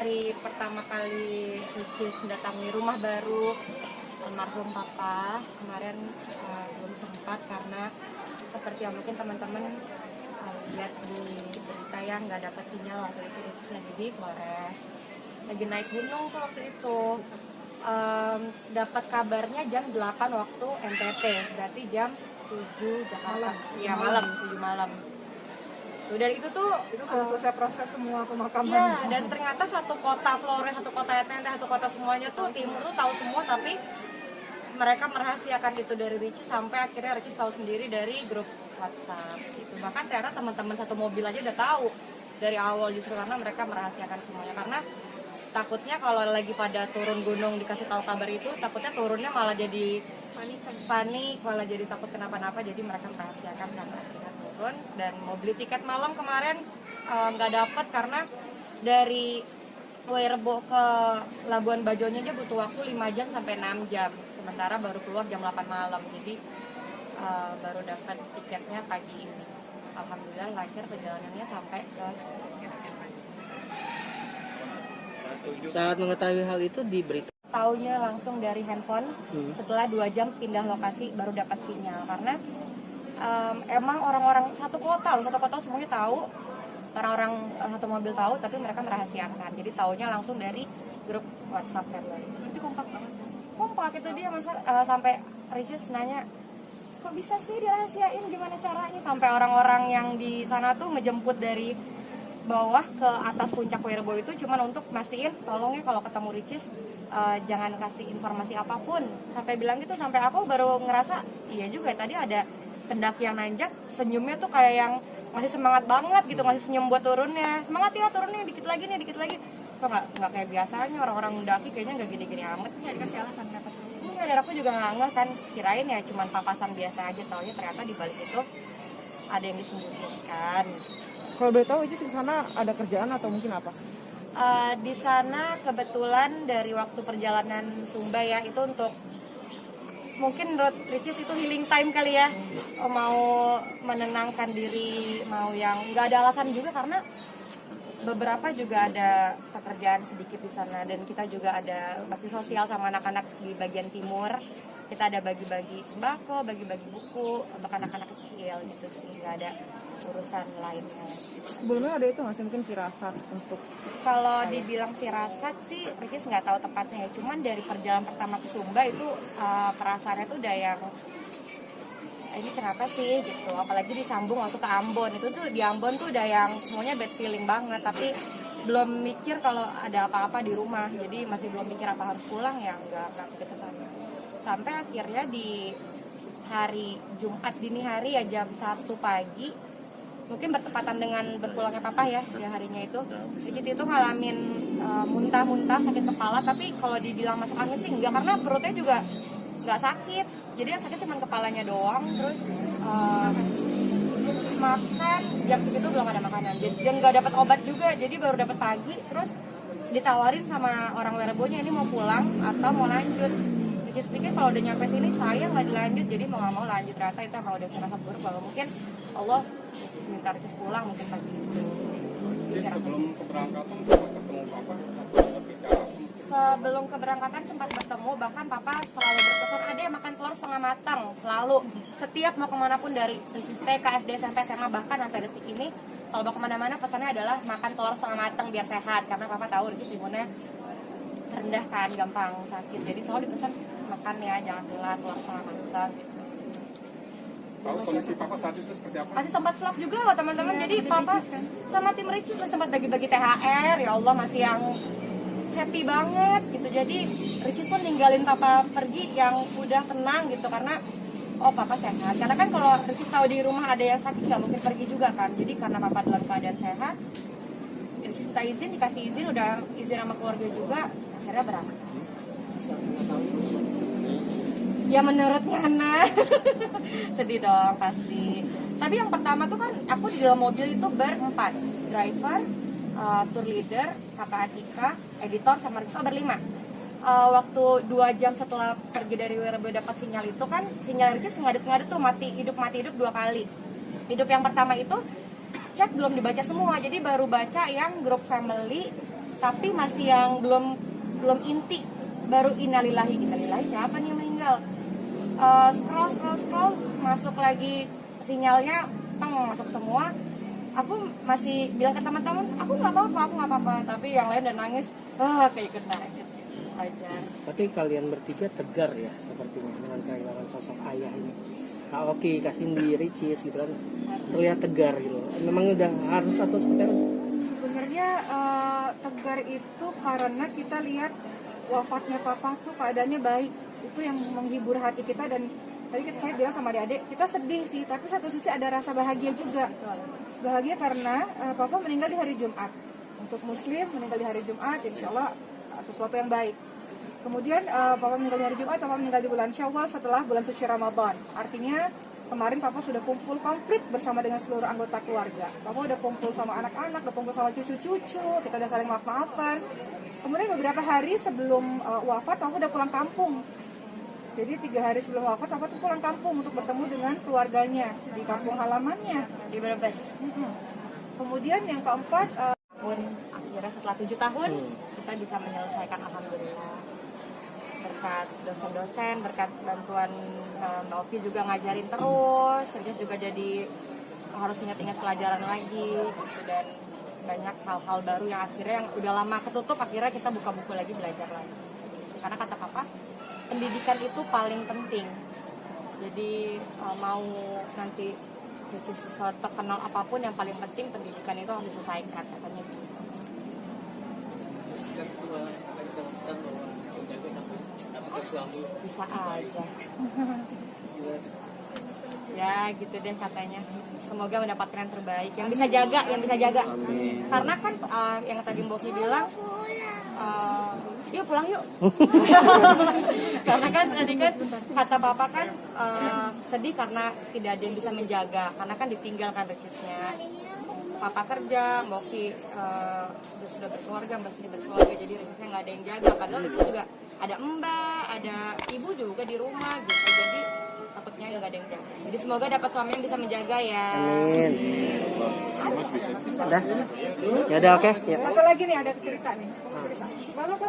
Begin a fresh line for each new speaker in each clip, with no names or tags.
hari pertama kali Ricis mendatangi rumah baru almarhum papa kemarin belum sempat karena seperti yang mungkin teman-teman lihat di berita ya, nggak dapat sinyal waktu itu. Ricis lagi di Flores, lagi naik gunung tuh waktu itu. Dapat kabarnya jam 8 waktu NTT, berarti jam 7 Jakarta. Iya, malam, 7 malam. Tuh, dari itu tuh
sudah selesai proses semua pemakaman.
Iya, dan ternyata satu kota Flores, satu kota NTT, satu kota semuanya tuh timur tuh tahu semua, tapi mereka merahasiakan itu dari Ricis sampai akhirnya Ricis tahu sendiri dari grup WhatsApp gitu. Bahkan ternyata teman-teman satu mobil aja udah tahu dari awal, justru karena mereka merahasiakan semuanya. Karena takutnya kalau lagi pada turun gunung dikasih tahu kabar itu, takutnya turunnya malah jadi panik, malah jadi takut kenapa-napa. Jadi mereka merahasiakan karena akhirnya turun. Dan mau beli tiket malam kemarin nggak dapet karena dari Werbo ke Labuan Bajonya aja butuh waktu 5 jam sampai 6 jam. Sementara baru keluar jam 8 malam. Jadi baru dapat tiketnya pagi ini. Alhamdulillah lancar perjalanannya sampai ke
Saat mengetahui hal itu di berita.
Taunya langsung dari handphone. Setelah 2 jam pindah lokasi baru dapat sinyal. Karena emang orang-orang satu kota semuanya tahu. Orang-orang satu mobil tahu, tapi mereka merahasiakan. Jadi taunya langsung dari grup WhatsApp family.
Itu kompak banget.
Kompak itu dia, masa sampai Ricis nanya, kok bisa sih dirahasiain, gimana caranya? Sampai orang-orang yang di sana tuh ngejemput dari bawah ke atas puncak Werbo itu cuman untuk mastiin, tolong ya kalau ketemu Ricis jangan kasih informasi apapun. Sampai bilang gitu, sampai aku baru ngerasa iya juga ya, tadi ada pendaki yang nanjak, senyumnya tuh kayak yang masih semangat banget gitu, ngasih senyum buat turunnya. Semangat ya turunnya, dikit lagi nih, dikit lagi. Kok nggak kayak biasanya orang-orang mendaki kayaknya nggak gini-gini amat.
Nggak dikasih alasan kenapa sih?
Enggak, dan aku juga nggak ngeh kan, kirain ya cuman papasan biasa aja, taunya ternyata di balik itu ada yang disembunyikan.
Kalau boleh tahu itu di sana ada kerjaan atau mungkin apa?
Di sana kebetulan dari waktu perjalanan Sumba ya, itu untuk mungkin menurut Ricis itu healing time kali ya, mau menenangkan diri, mau yang nggak ada alasan juga karena beberapa juga ada pekerjaan sedikit di sana, dan kita juga ada bakti sosial sama anak-anak di bagian timur. Kita ada bagi-bagi sembako, bagi-bagi buku untuk anak-anak kecil gitu sih, nggak ada urusan lainnya.
Sebelumnya ada itu nggak sih, mungkin firasat untuk?
Kalau dibilang firasat sih Ricis nggak tahu tepatnya ya, cuman dari perjalanan pertama ke Sumba itu perasaannya tuh udah yang ini kenapa sih gitu, apalagi disambung waktu ke Ambon. Itu tuh di Ambon tuh udah yang semuanya bad feeling banget, tapi belum mikir kalau ada apa-apa di rumah, jadi masih belum mikir apa harus pulang ya, nggak pikir ke sana. Sampai akhirnya di hari Jumat dini hari ya, jam 1 pagi, mungkin bertepatan dengan berpulangnya papa ya, di harinya itu Ricis itu ngalamin muntah-muntah, sakit kepala. Tapi kalau dibilang masuk angin sih enggak, karena perutnya juga nggak sakit, jadi yang sakit cuma kepalanya doang. Terus makan jam segitu belum ada makanan, dan nggak dapat obat juga, jadi baru dapat pagi. Terus ditawarin sama orang Werbonya ini mau pulang atau mau lanjut. Ricis pikir kalau udah nyampe sini sayang nggak dilanjut, jadi mau nggak mau lanjut. Ternyata itu emang udah firasat buruk bahwa mungkin Allah minta Ricis pulang mungkin pagi itu.
Jadi sebelum keberangkatan sempat ketemu papa atau bicara?
Sebelum keberangkatan sempat bertemu, bahkan papa selalu berpesan ada yang makan telur setengah matang, selalu setiap mau kemanapun, dari Ricis TK, SD, SMP, SMA, bahkan sampai detik ini kalau mau kemana-mana pesannya adalah makan telur setengah matang biar sehat, karena papa tahu Ricis imunnya rendah kan, gampang sakit, jadi selalu dipesan makan ya, jangan telat, telur setengah matang gitu.
Tahu kondisi papa saat itu seperti apa?
Masih sempat vlog juga loh teman-teman, jadi papa sama tim Ricis masih sempat bagi-bagi THR, ya Allah masih yang happy banget gitu. Jadi Ricis pun ninggalin papa pergi yang udah tenang gitu, karena oh papa sehat. Karena kan kalau Ricis tahu di rumah ada yang sakit nggak mungkin pergi juga kan, jadi karena papa dalam keadaan sehat, Ricis minta izin, dikasih izin, udah izin sama keluarga juga, akhirnya berangkat. Ya menurutnya enak. Sedih dong pasti. Tapi yang pertama tuh kan aku di dalam mobil itu berempat, driver, tour leader, kakak Atika, editor, sama Ricis, berlima. Waktu 2 jam setelah pergi dari Werbo dapat sinyal itu kan, sinyal Ricis ngadet-ngadet tuh, mati hidup 2 kali. Hidup yang pertama itu chat belum dibaca semua, jadi baru baca yang grup family tapi masih yang belum inti, baru innalillahi siapa nih yang meninggal. Scroll masuk lagi sinyalnya masuk semua. Aku masih bilang ke teman-teman, aku nggak apa-apa, tapi yang lain udah nangis, kayak ikut nangis gitu aja.
Tapi kalian bertiga tegar ya sepertinya dengan kehilangan sosok ayah ini. Kak Oki, Kak Cindy, Ricis gitu kan terlihat tegar gitu. Memang udah harus atau seperti apa?
Sebenarnya tegar itu karena kita lihat wafatnya papa tuh keadaannya baik. Itu yang menghibur hati kita, dan tadi saya bilang sama adik-adik, kita sedih sih, tapi satu sisi ada rasa bahagia juga. Bahagia karena papa meninggal di hari Jumat. Untuk muslim meninggal di hari Jumat, insya Allah sesuatu yang baik. Kemudian papa meninggal di hari Jumat, papa meninggal di bulan Syawal setelah bulan suci Ramadan. Artinya kemarin papa sudah kumpul komplit bersama dengan seluruh anggota keluarga. Papa udah kumpul sama anak-anak, udah kumpul sama cucu-cucu, kita udah saling maaf-maafan. Kemudian beberapa hari sebelum wafat, papa udah pulang kampung. Jadi 3 hari sebelum wafat, papa tuh pulang kampung untuk bertemu dengan keluarganya di kampung halamannya
Di Brebes.
Kemudian yang keempat,
Pun akhirnya setelah 7 tahun kita bisa menyelesaikan, alhamdulillah, berkat dosen-dosen, berkat bantuan Mbak Ovi juga ngajarin terus, Ricis juga jadi harus ingat-ingat pelajaran lagi gitu, dan banyak hal-hal baru yang akhirnya yang udah lama ketutup, akhirnya kita buka buku lagi, belajar lagi. Karena kata papa, pendidikan itu paling penting. Jadi mau nanti Ricis terkenal apapun, yang paling penting pendidikan itu harus diselesaikan, katanya gitu. Bisa aja. Ya gitu deh katanya. Semoga mendapatkan yang terbaik, yang bisa jaga,
Amin.
Karena kan yang tadi Mbak Ovi bilang, yuk pulang yuk. Karena kan tadi kan kata papa kan sedih karena tidak ada yang bisa menjaga, karena kan ditinggalkan Ricisnya. Papa kerja, Mbak Ovi sudah berkeluarga, Mbak Cindy berkeluarga, jadi Ricisnya nggak ada yang jaga. Padahal Ricis juga ada mbak, ada ibu juga di rumah gitu, jadi takutnya nggak ada yang jaga. Jadi semoga dapat suami yang bisa menjaga ya.
Amin.
Mas bisa.
Udah? Ya udah, oke. Ya.
satu lagi nih, ada cerita nih. Bapak.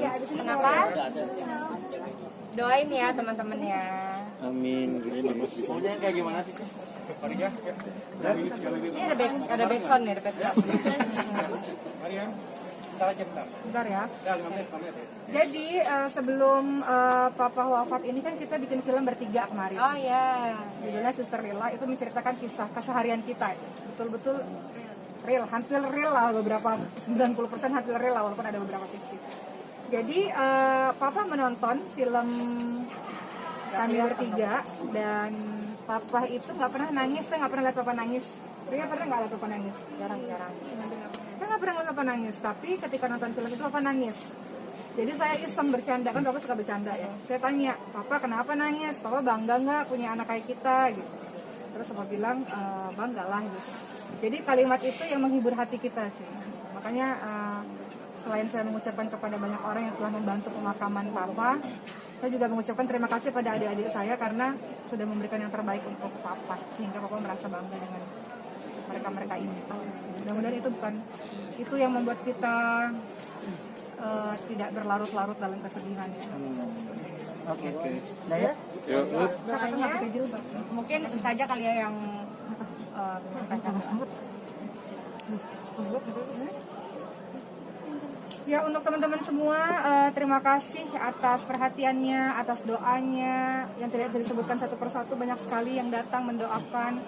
Ya, abis ini
Kenapa? Doain ya teman-teman ya.
Amin. Gitu Mas bisa.
Ini ada backsound nih, ada backsound.
Bentar ya. Jadi sebelum papa wafat ini kan kita bikin film bertiga kemarin.
Oh ya.
Judulnya Sister Lila, itu menceritakan kisah keseharian kita. Betul-betul real, hampir real lah, beberapa 90% hampir real lah, walaupun ada beberapa fiksi. Jadi papa menonton film kami bertiga, dan papa itu nggak pernah nangis. Saya nggak pernah lihat papa nangis. Ria pernah nggak lihat papa nangis?
Jarang-jarang.
Saya nggak pernah lihat papa nangis, tapi ketika nonton film itu papa nangis. Jadi saya iseng bercanda, kan papa suka bercanda ya. Saya tanya, papa kenapa nangis? Papa bangga nggak punya anak kayak kita gitu. Terus papa bilang, bangga lah gitu. Jadi kalimat itu yang menghibur hati kita sih. Makanya selain saya mengucapkan kepada banyak orang yang telah membantu pemakaman papa, saya juga mengucapkan terima kasih pada adik-adik saya karena sudah memberikan yang terbaik untuk papa, sehingga papa merasa bangga dengan mereka-mereka ini. Mudah-mudahan itu yang membuat kita tidak berlarut-larut dalam kesedihan.
Oke. Udah ya?
Kakaknya nggak pakai jilbab.
Mungkin itu saja kali ya yang
Ya, untuk teman-teman semua, terima kasih atas perhatiannya, atas doanya yang tidak bisa disebutkan satu persatu, banyak sekali yang datang mendoakan.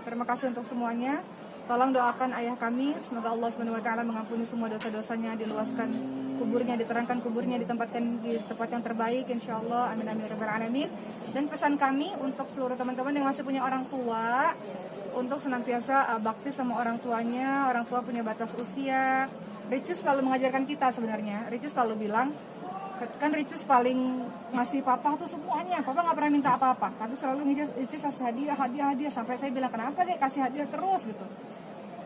Terima kasih untuk semuanya. Tolong doakan ayah kami, semoga Allah SWT mengampuni semua dosa-dosanya, diluaskan kuburnya, diterangkan kuburnya, ditempatkan di tempat yang terbaik, insya Allah. Amin amin ya rabbal alamin. Dan pesan kami untuk seluruh teman-teman yang masih punya orang tua, untuk senantiasa bakti sama orang tuanya. Orang tua punya batas usia. Ricis selalu mengajarkan kita sebenarnya. Ricis selalu bilang, kan Ricis paling ngasih papa tuh semuanya. Papa nggak pernah minta apa-apa, tapi selalu Ricis kasih hadiah. Sampai saya bilang, kenapa deh kasih hadiah terus gitu.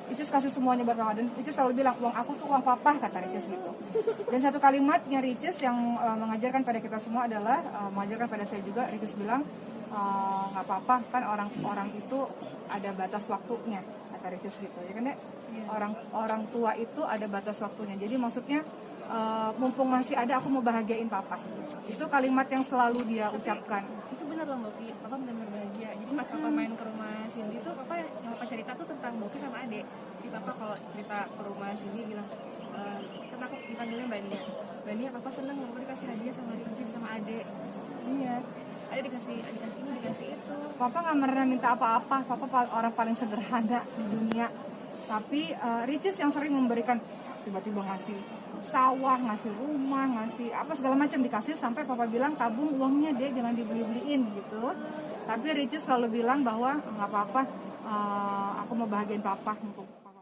Ricis kasih semuanya buat papa, dan Ricis selalu bilang, uang aku tuh uang papa, kata Ricis gitu. Dan satu kalimatnya Ricis yang mengajarkan pada kita semua adalah, mengajarkan pada saya juga, Ricis bilang, nggak apa-apa, kan orang-orang itu ada batas waktunya, kata Ricis gitu. Ya kan, Dek? orang tua itu ada batas waktunya. Jadi maksudnya mumpung masih ada, aku mau bahagiain papa. Itu kalimat yang selalu dia ucapkan.
Itu benar loh Mbak Ki, papa benar-benar bahagia. Jadi pas papa main ke rumah Cindy tuh papa yang papa cerita tuh tentang Boki sama adek. Jadi papa kalau cerita ke rumah Cindy bilang, kan aku dipanggilnya Mbak Nia. Mbak Nia, papa seneng papa dikasih hadiah sama dikasih sama adek.
Iya.
Adek dikasih ini dikasih itu.
Papa nggak pernah minta apa-apa. Papa orang paling sederhana di dunia. Tapi Ricis yang sering memberikan, tiba-tiba ngasih sawah, ngasih rumah, ngasih apa segala macam dikasih, sampai papa bilang tabung uangnya deh, jangan dibeli-beliin gitu. Tapi Ricis selalu bilang bahwa nggak apa-apa, aku mau bahagiain papa untuk papa.